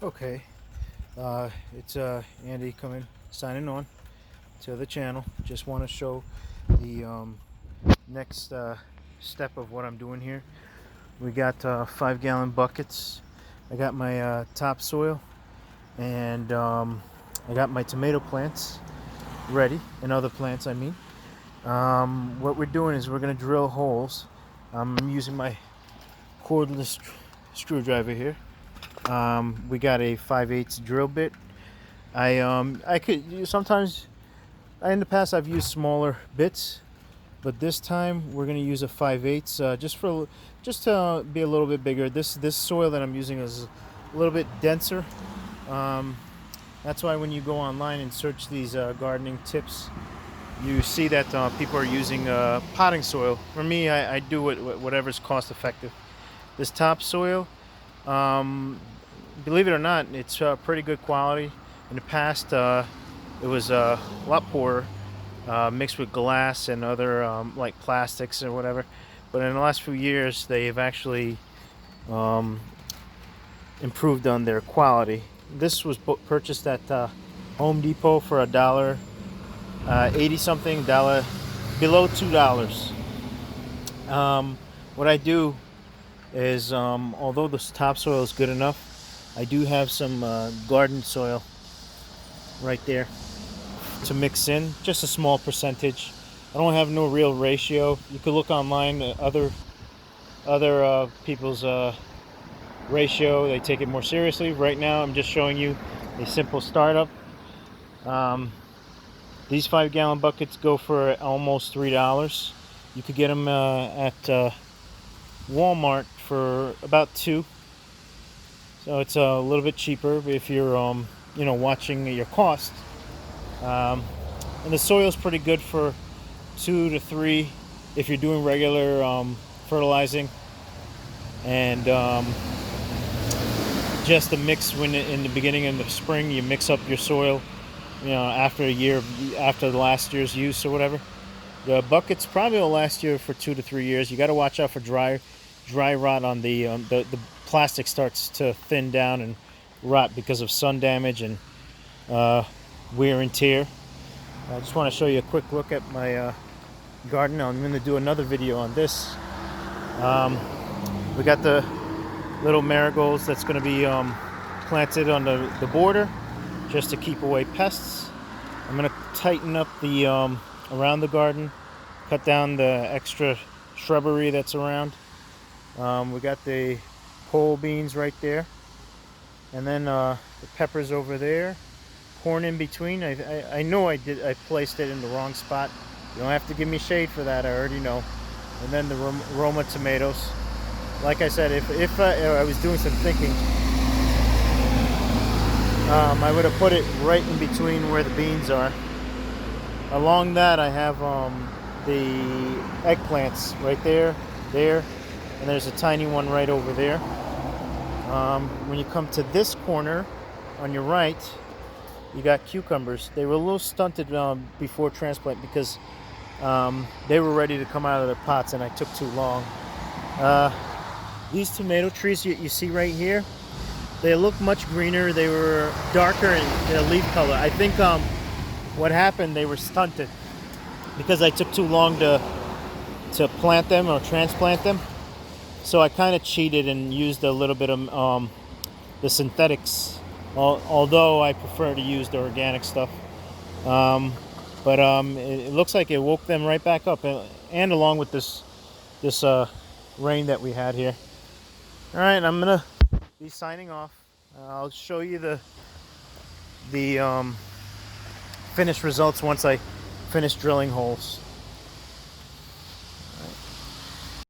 Okay, it's Andy signing on to the channel. Just want to show the next step of what I'm doing here. We got 5-gallon buckets. I got my topsoil, and I got my tomato plants ready, and other plants, I mean. What we're doing is we're going to drill holes. I'm using my cordless screwdriver here. We got a 5/8 drill bit. I could sometimes in the past I've used smaller bits, but this time we're gonna use a 5/8 just to be a little bit bigger. This soil that I'm using is a little bit denser. Um, that's why when you go online and search these gardening tips, you see that people are using potting soil. For me, I do whatever's cost effective. This topsoil, um, believe it or not, it's pretty good quality. In the past, it was a lot poorer, mixed with glass and other like plastics or whatever. But in the last few years, they've actually um, improved on their quality. This was purchased at Home Depot for $1, 80 something dollar, below $2. What I do is, although this topsoil is good enough, I do have some garden soil right there to mix in, just a small percentage. I don't have no real ratio. You could look online, other people's ratio. They take it more seriously. Right now, I'm just showing you a simple startup. Um, these 5-gallon buckets go for almost $3. You could get them at Walmart for about $2. So it's a little bit cheaper if you're watching your cost. Um, and the soil is pretty good for 2 to 3 if you're doing regular fertilizing, and just a mix when in the beginning of the spring you mix up your soil, after a year, after the last year's use or whatever. The buckets probably will last you for 2 to 3 years. You got to watch out for dry rot on the plastic starts to thin down and rot because of sun damage and wear and tear. I just want to show you a quick look at my garden. I'm going to do another video on this. We got the little marigolds that's going to be planted on the border just to keep away pests. I'm going to tighten up the around the garden, cut down the extra shrubbery that's around. We got the pole beans right there, and then the peppers over there, corn in between. I know I placed it in the wrong spot. You don't have to give me shade for that, I already know. And then the Roma tomatoes. Like I said, if I was doing some thinking, I would have put it right in between where the beans are. Along that, I have the eggplants right there, and there's a tiny one right over there. When you come to this corner on your right, you got cucumbers. They were a little stunted before transplant because they were ready to come out of their pots, and I took too long. These tomato trees you see right here, they look much greener. They were darker in their leaf color. I think what happened, they were stunted because I took too long to plant them or transplant them. So I kind of cheated and used a little bit of the synthetics, although I prefer to use the organic stuff. But it looks like it woke them right back up, and along with this rain that we had here. All right, I'm gonna be signing off. I'll show you the finished results once I finish drilling holes.